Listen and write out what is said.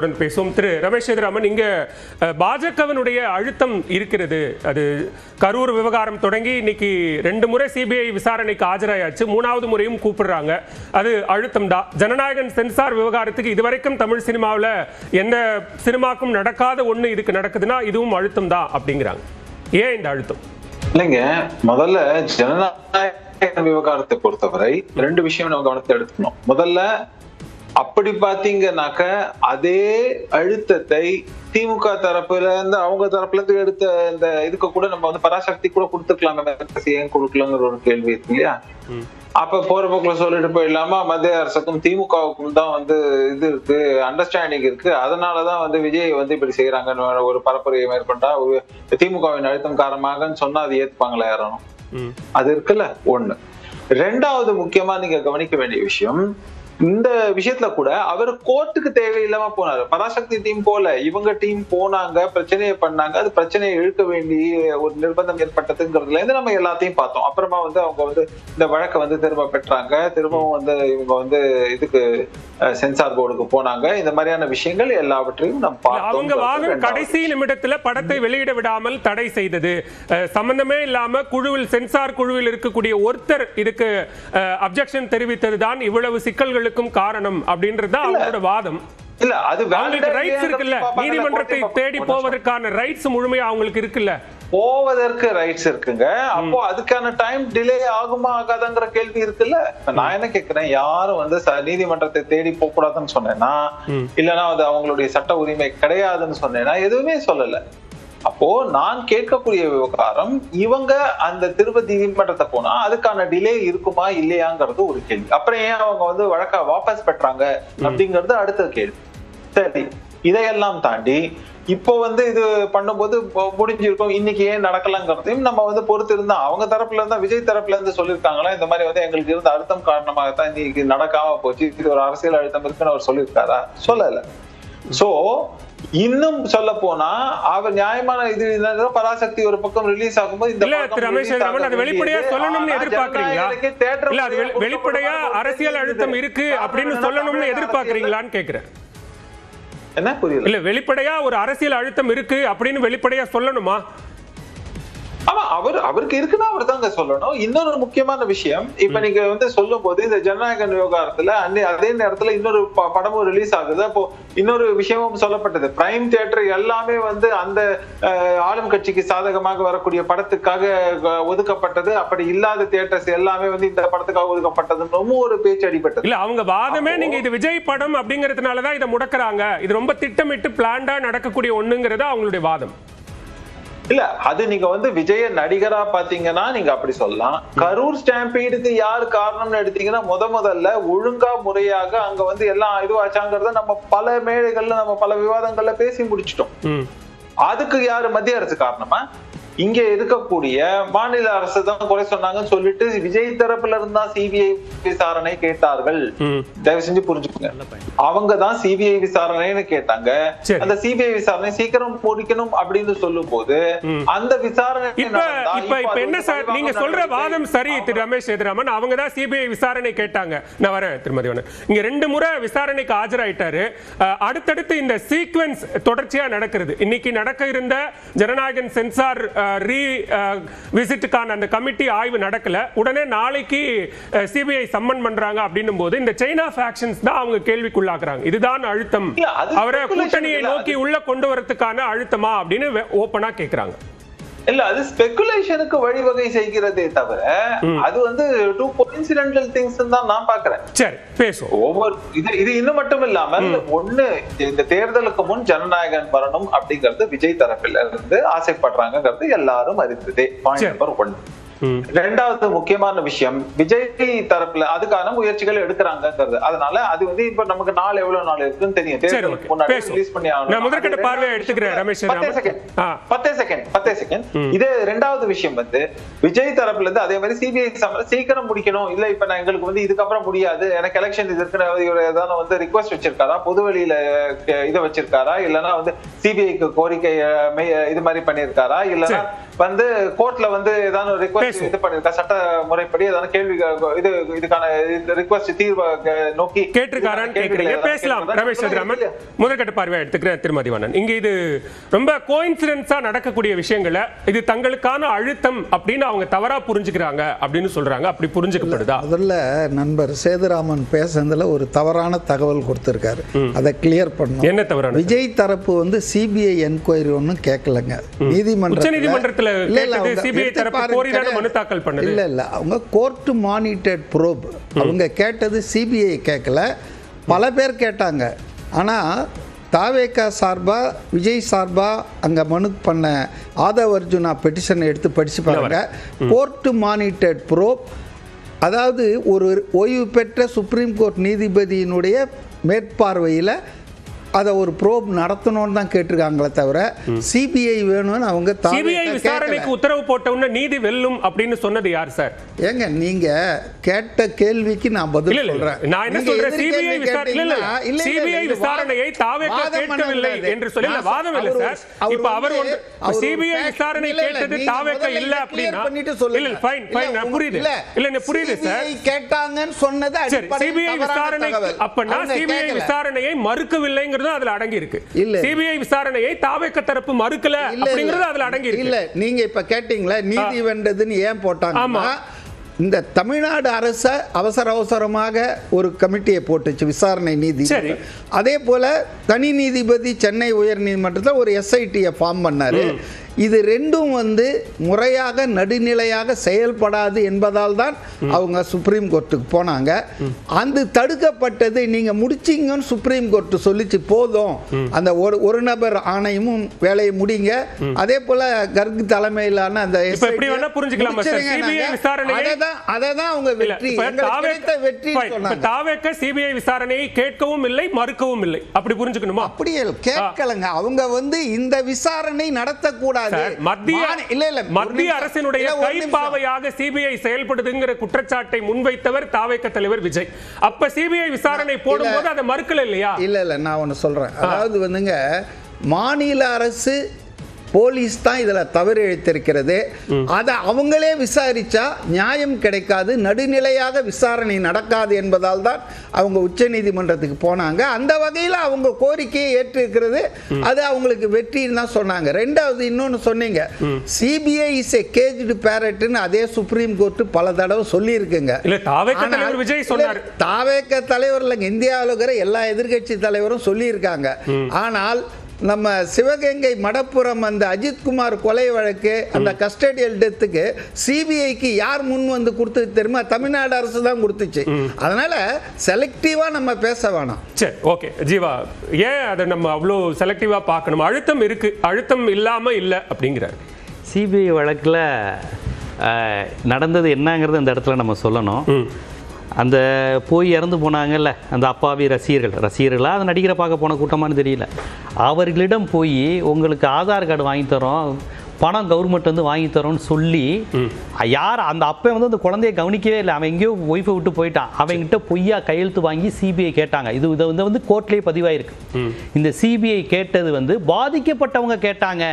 பேசுவோம். திரு ரமேஷ் சேதுராமன், இங்க பாஜகவினுடைய அழுத்தம் இருக்கிறது. அது கரூர் விவகாரம் தொடங்கி இன்னைக்கு 2 முறை சிபிஐ விசாரணைக்கு ஆஜராயாச்சு, 3வது முறையும் கூப்பிடுறாங்க. அது அழுத்தம் தான். ஜனநாயகன் சென்சார் விவகாரத்துக்கு இதுவரைக்கும் தமிழ் சினிமாவில் எந்த சினிமாக்கும் நடக்காத ஒண்ணு இதுக்கு நடக்குதுன்னா இதுவும் அழுத்தம் தான் அப்படிங்கிறாங்க. ஏன் இந்த அழுத்தம்? இல்லைங்க, முதல்ல ஜனநாயக விவகாரத்தை பொறுத்தவரை 2 விஷயம் நம்ம கவனத்தை எடுத்துக்கணும். முதல்ல அப்படி பாத்தீங்கன்னாக்க அதே அழுத்தத்தை திமுக தரப்புல இருந்து அவங்க தரப்புல இருந்து எடுத்த இந்த இதுக்கு கூட நம்ம வந்து பராசக்தி கூட கொடுத்துருக்கலாமே, ஏன் கொடுக்கலாங்கிற ஒரு கேள்வி இருக்கு இல்லையா? அப்ப போற போக்குல சொல்லிட்டு போயிடலாமா, மத்திய அரசுக்கும் திமுகவுக்கும் தான் வந்து இது இருக்கு, அண்டர்ஸ்டாண்டிங் இருக்கு, அதனாலதான் வந்து விஜய் வந்து இப்படி செய்யறாங்கன்னு ஒரு பரப்புரையை மேற்கொண்டா திமுகவின் அழுத்தம் காரணமாகன்னு சொன்னா அது ஏத்துப்பாங்களா யாரும்? அது இருக்குல்ல ஒண்ணு. 2வது முக்கியமா நீங்க கவனிக்க வேண்டிய விஷயம், இந்த விஷயத்துல கூட அவர் கோர்ட்டுக்கு தேவையில்லாம போனாரு. பராசக்தி டீம் போல இவங்க டீம் போனாங்க, பிரச்சனையை பண்ணாங்க, அது பிரச்சனையை இழுக்க வேண்டிய ஒரு நிர்பந்தம் ஏற்பட்டதுங்கிறதுல இருந்து நம்ம எல்லாத்தையும் பார்த்தோம். அப்புறமா வந்து அவங்க வந்து இந்த வழக்கை வந்து திரும்ப பெற்றாங்க, திரும்பவும் வந்து இவங்க வந்து இதுக்கு சென்சார் போர்டுக்கு போனாங்க. இந்த மாதிரியான விஷயங்கள் எல்லாவற்றையும் நம்ம பார்த்தோம். அவங்க வாதம் கடைசி நிமிடத்துல படத்தை வெளியிட விடாமல் தடை செய்தது, சம்பந்தமே இல்லாம குழுவில் சென்சார் குழுவில் இருக்கக்கூடிய ஒருத்தர் இதுக்கு அப்ஜெக்ஷன் தெரிவித்ததுதான் இவ்வளவு சிக்கல்களுக்கும் காரணம் அப்படின்றது அவங்களோட வாதம். இல்ல, அது அவங்களுக்கு ரைட்ஸ் இருக்குல்ல, நீதிமன்றத்தை தேடி போவதற்கான ரைட்ஸ் முழுமையா அவங்களுக்கு இருக்குல்ல, போவதற்கு ரைட்ஸ் இருக்குங்க. அப்போ அதுக்கான டைம் டிலே ஆகுமா ஆகாதாங்கிற கேள்வி இருக்குல்ல. நான் என்ன கேக்குறேன், யாரும் வந்து நீதிமன்றத்தை தேடி போக கூடாதுன்னு சொன்னேன்னா, இல்லைன்னா அது அவங்களுடைய சட்ட உரிமை கிடையாதுன்னு சொன்னேன்னா எதுவுமே சொல்லல. அப்போ நான் கேட்கக்கூடிய விவகாரம், இவங்க அந்த திருப்பதி நீதிமன்றத்தை போனா அதுக்கான டிலே இருக்குமா இல்லையாங்கிறது ஒரு கேள்வி. அப்புறம் ஏன் அவங்க வந்து வழக்கா வாபஸ் பெற்றாங்க அப்படிங்கிறது அடுத்த கேள்வி. சரி, இதையெல்லாம் தாண்டி இப்போ வந்து இது பண்ணும்போது முடிஞ்சிருக்கும், இன்னைக்கு ஏன் நடக்கலங்கிறதையும் நம்ம வந்து பொறுத்து இருந்தா, அவங்க தரப்புல இருந்தா விஜய் தரப்புல இருந்து சொல்லியிருக்காங்களா இந்த மாதிரி வந்து எங்களுக்கு இருந்த அழுத்தம் காரணமாகத்தான் இன்னைக்கு நடக்காம போச்சு, இது ஒரு அரசியல் அழுத்தம் இருக்குன்னு அவர் சொல்லியிருக்காரா? சொல்லல. சோ இன்னும் சொல்ல போனா அவர் நியாயமான இது பராசக்தி ஒரு பக்கம் ரிலீஸ் ஆகும்போது இந்த வெளிப்படையா சொல்லணும்னு எதிர்பார்க்கறீங்களா? இல்ல, அது வெளிப்படையா அரசியல் அழுத்தம் இருக்கு அப்படின்னு சொல்லணும்னு எதிர்பார்க்கறீங்களான்னு கேக்குறேன். என்ன புரியல? இல்ல, வெளிப்படையா ஒரு அரசியல் அழுத்தம் இருக்கு அப்படின்னு வெளிப்படையா சொல்லணுமா? ஆமா, அவருக்கு இருக்குன்னா அவர் தாங்க சொல்லணும். இன்னொரு முக்கியமான விஷயம், இப்ப நீங்க வந்து சொல்லும் போது இந்த ஜனநாயகன் விவகாரத்துல அதே நேரத்துல இன்னொரு படமும் ரிலீஸ் ஆகுது. அப்போ இன்னொரு விஷயமும் சொல்லப்பட்டது, பிரைம் தியேட்டர் எல்லாமே வந்து அந்த ஆளும் கட்சிக்கு சாதகமாக வரக்கூடிய படத்துக்காக ஒதுக்கப்பட்டது, அப்படி இல்லாத தியேட்டர்ஸ் எல்லாமே வந்து இந்த படத்துக்காக ஒதுக்கப்பட்டதுன்னு ஒரு பேச்சு அடிபட்டது. இல்ல, அவங்க வாதமே நீங்க இது விஜய் படம் அப்படிங்கறதுனாலதான் இதை முடக்குறாங்க, இது ரொம்ப திட்டமிட்டு பிளான்டா நடக்கக்கூடிய ஒண்ணுங்கிறது அவங்களுடைய வாதம். இல்ல, அது நீங்க வந்து விஜய நடிகரா பாத்தீங்கன்னா நீங்க அப்படி சொல்லலாம். கரூர் ஸ்டாம்பீடுக்கு யாரு காரணம்னு எடுத்தீங்கன்னா முதல்ல ஒழுங்கா முறையாக அங்க வந்து எல்லாம் இதுவாச்சாங்கிறத நம்ம பல மேடைகள்ல நம்ம பல விவாதங்கள்ல பேசி முடிச்சிட்டோம். அதுக்கு யாரு மத்திய அரசு காரணமா? இங்க இருக்கக்கூடிய மாநில அரசு தான் குறை சொன்னாங்கன்னு சொல்லிட்டு விஜய் தரப்புல இருந்தா சிபிஐ விசாரணை கேட்டார்கள். தயவு செஞ்சு புரிஞ்சுக்கோங்க, அவங்க தான் சிபிஐ விசாரணைன்னு கேட்டாங்க. அந்த சிபிஐ விசாரணை சீக்கிரம் முடிக்கணும் அப்படின்னு சொல்லும் போது அந்த விசாரணை இப்ப என்ன சார் நீங்க சொல்ற வாதம் சரி திரு ரமேஷ் சேதுராமன், அவங்க தான் சிபிஐ விசாரணை கேட்டாங்க. நான் வரேன் திருமதி வண்ணன், இங்க 2 முறை விசாரணைக்கு ஆஜராயிட்டாரு. அடுத்தடுத்து இந்த சீக்வென்ஸ் தொடர்ச்சியா நடக்கிறது. இன்னைக்கு நடக்க இருந்த ஜனநாயகன் சென்சார் விசிட்டுக்கான அந்த கமிட்டி ஆய்வு நடக்கல, உடனே நாளைக்கு சிபிஐ சம்மன் பண்றாங்க அப்படின்னும் போது இந்த செயின் ஆஃப் ஆக்ஷன்ஸ் தான் அவங்க கேள்விக்குள்ளாக்குறாங்க. இதுதான் அழுத்தம், அவரை கூட்டணியை நோக்கி உள்ள கொண்டு வரதுக்கான அழுத்தமா அப்படின்னு ஓபனா கேக்குறாங்க. இல்ல, அது ஸ்பெகுலேஷனுக்கு வழிவகை செய்கிறதே தவிர அது வந்து டூ கோஇன்சிடென்டல் திங்ஸ் தான் நான் பாக்குறேன். சரி, பேசுவோம். ஒவ்வொரு இது இன்னும் மட்டும் இல்லாமல் ஒண்ணு, இந்த தேர்தலுக்கு முன் ஜனநாயகன் வரணும் அப்படிங்கறது விஜய் தரப்பில இருந்து ஆசைப்படுறாங்கிறது எல்லாரும் அறிந்ததே. Point number 1. 2வது முக்கியமான விஷயம், விஜய் தரப்புல அதுக்கான முயற்சிகள் எடுக்கிறாங்கிறது. அதனால அது வந்து இப்ப நமக்கு நாள் எவ்வளவு நாள் இருக்குன்னு தெரியும். தேர்தலுக்கு முன்னாடி ரிலீஸ் பண்ணி ஆகணும். முதற்கட்ட பார்வையை எடுத்துக்கிறேன் ரமேஷ். 10 செகண்ட். இதே 2வது விஷயம் வந்து விஜய் தரப்புல இருந்து அதே மாதிரி சிபிஐ சீக்கிரம் முடிக்கணும், இல்ல இப்ப நான் எங்களுக்கு வந்து இதுக்கப்புறம் முடியாது, எனக்கு எலெக்ஷன் இது இருக்கு ஏதாவது வந்து ரிக்வெஸ்ட் வச்சிருக்காரா, பொதுவெளியில இதை வச்சிருக்காரா, இல்லன்னா வந்து சிபிஐக்கு கோரிக்கை இது மாதிரி பண்ணிருக்காரா, இல்லன்னா வந்து கோர்ட்ல வந்து ஏதாவது ரிக்வெஸ்ட் இது பண்ணிருக்கா, சட்ட முறைப்படி ஏதாவது கேள்வி இதுக்கான ரிக்வெஸ்ட் தீர்வை நோக்கி கேட்டிருக்காரான்னு கேக்குறீங்க. பேசலாம். ரமேஷ் சேதுராமன் முதற்கட்ட பார்வையா எடுத்துக்கிறேன். திருமதிவாணன், இங்க இது ரொம்ப கோயின்சிடென்ஸா நடக்கக்கூடிய விஷயங்களை இது தங்களுக்கான அழுத்தம் அப்படின்னு அவங்க தவறா புரிஞ்சுக்கிறாங்க அப்படின்னு சொல்றாங்க. அப்படி புரிஞ்சுக்கப்படுதா? முதல்ல நண்பர் சேதுராமன் பேசுனதுல ஒரு தவறான தகவல் கொடுத்திருக்காரு. அதை கிளியர் பண்ணணும். என்ன தவறான? விஜய் தரப்பு வந்து சிபிஐ என்கொயரி ஒன்னும் கேட்கலங்க. நீதிமன்றத்தில் அவங்க கோர்ட் மானிட்டர்ட் ப்ரோப் அவங்க கேட்டது சிபிஐ கேட்கல, பல பேர் கேட்டாங்க. ஆனால் தாவேகா சார்பா விஜய் சார்பா அங்கே மனு பண்ண ஆதவ் அர்ஜுனா பெட்டிஷனை எடுத்து படிச்சு பாருங்க. கோர்ட் மானிட்டர்ட் ப்ரோப், அதாவது ஒரு ஓய்வு பெற்ற சுப்ரீம் கோர்ட் நீதிபதியினுடைய மேற்பார்வையில் அதை ஒரு ப்ரோப் நடத்தணும்னு தான் கேட்டிருக்காங்களே தவிர சிபிஐ வேணும்னு அவங்க சிபிஐ விசாரணைக்கு உத்தரவு போட்ட உடனே நீதி வெல்லும் அப்படின்னு சொன்னது யார் சார்? ஏங்க நீங்க கேட்ட கேள்விக்கு நான் பதில் சொல்றேன். நான் என்ன சொல்றேன், சிபிஐ விசாரணையை தாவேகா கேட்கவில்லை என்று சொல்லி வாதம் இல்லை சார். இப்ப அவர் சிபிஐ விசாரணை கேட்டது தாவேகா இல்ல அப்படின்னா இல்ல ஃபைன் ஃபைன் நான் புரியுது. இல்ல புரியுது சார். கேட்டாங்கன்னு சொன்னது சிபிஐ விசாரணை அப்பனா சிபிஐ விசாரணையை மறுக்கவில்லை அதுல அடங்கி இருக்கு. சிபிஐ விசாரணையை தாவேகா தரப்பு மறுக்கல அப்படிங்கிறது அதுல அடங்கி இருக்கு. இல்ல நீங்க இப்ப கேட்டீங்களா நீதி வென்றதுன்னு ஏன் போட்டாங்க? இந்த தமிழ்நாடு அரசு அவசர அவசரமாக ஒரு கமிட்டியை போட்டுச்சு விசாரணை நீதி. அதே போல தனி நீதிபதி சென்னை உயர் நீதிமன்றத்தில் ஒரு எஸ்ஐடியை ஃபார்ம் பண்ணாரு. இது ரெண்டும் வந்து முறையாக நடுநிலையாக செயல்படாது என்பதால் தான் அவங்க சுப்ரீம் கோர்ட்டுக்கு போனாங்க. அந்த தடுக்கப்பட்டது நீங்க முடிச்சிங்கன்னு சுப்ரீம் கோர்ட் சொல்லிச்சு. போதும், அந்த ஒரு நபர் ஆணையமும் வேலையை முடிங்க. அதே போல கர்க் தலைமையிலான அந்த அததான் அவங்க வெற்றி தாவேகா சிபிஐ விசாரணையை கேட்கவும் இல்லை மறுக்கவும் இல்லை அப்படி புரிஞ்சுக்கணுமா? அப்படியே கேட்கலங்க. அவங்க வந்து இந்த விசாரணை நடத்தக்கூடாது. மத்திய அரசினுடைய கைப்பாவையாக சிபிஐ செயல்படுதுங்கிற குற்றச்சாட்டை முன்வைத்தவர் தாவேகா தலைவர் விஜய். அப்ப சிபிஐ விசாரணை போடும்போது அதை மறுக்கல இல்லையா? இல்ல நான் ஒன்னு சொல்றேன். அதாவது வந்துங்க மாநில அரசு போலீஸ் தான் இதுல தவறு இழைத்திருக்கிறது. அதை அவங்களே விசாரிச்சா நியாயம் கிடைக்காது, நடுநிலையாக விசாரணை நடக்காது என்பதால் தான் அவங்க உச்ச நீதிமன்றத்துக்கு போனாங்க. அந்த வகையில் அவங்க கோரிக்கையை ஏற்றிருக்கிறது, அது அவங்களுக்கு வெற்றின்னு தான் சொன்னாங்க. ரெண்டாவது இன்னொன்னு சொன்னீங்க, சிபிஐ இஸ் எ கேஜ்டு பேரட்னு அதே சுப்ரீம் கோர்ட் பல தடவை சொல்லி இருக்குங்க. தாவேகா தலைவர் இல்லைங்க, இந்தியாவில் இருக்கிற எல்லா எதிர்கட்சி தலைவரும் சொல்லி இருக்காங்க. ஆனால் நம்ம சிவகங்கை மடப்புறம் அந்த அஜித்குமார் கொலை வழக்கு அந்த கஸ்டடியல் டெத்துக்கு சிபிஐக்கு யார் முன் வந்து கொடுத்தது தெரியுமா? தமிழ்நாடு அரசு தான் கொடுத்துச்சு. அதனால செலக்டிவா நம்ம பேச வேணாம். சரி, ஓகே ஜீவா, ஏன் அதை நம்ம அவ்வளோ செலக்டிவா பார்க்கணும்? அழுத்தம் இருக்கு, அழுத்தம் இல்லாம இல்லை அப்படிங்கிறார். சிபிஐ வழக்கில் நடந்தது என்னங்கிறது அந்த இடத்துல நம்ம சொல்லணும். அந்த போய் இறந்து போனாங்கல்ல அந்த அப்பாவி ரசிகர்களாக அந்த நடிகரை பார்க்க போன கூட்டமானு தெரியல, அவர்களிடம் போய் உங்களுக்கு ஆதார் கார்டு வாங்கி தரோம், பணம் கவர்மெண்ட் வந்து வாங்கி தரோம்னு சொல்லி யார் அந்த அப்போ வந்து அந்த குழந்தைய கவனிக்கவே இல்லை, அவன் எங்கேயோ ஒய்ஃபை விட்டு போயிட்டான், அவங்ககிட்ட பொய்யா கையெழுத்து வாங்கி சிபிஐ கேட்டாங்க. இதை வந்து கோர்ட்லேயே பதிவாயிருக்கு. இந்த சிபிஐ கேட்டது வந்து பாதிக்கப்பட்டவங்க கேட்டாங்க.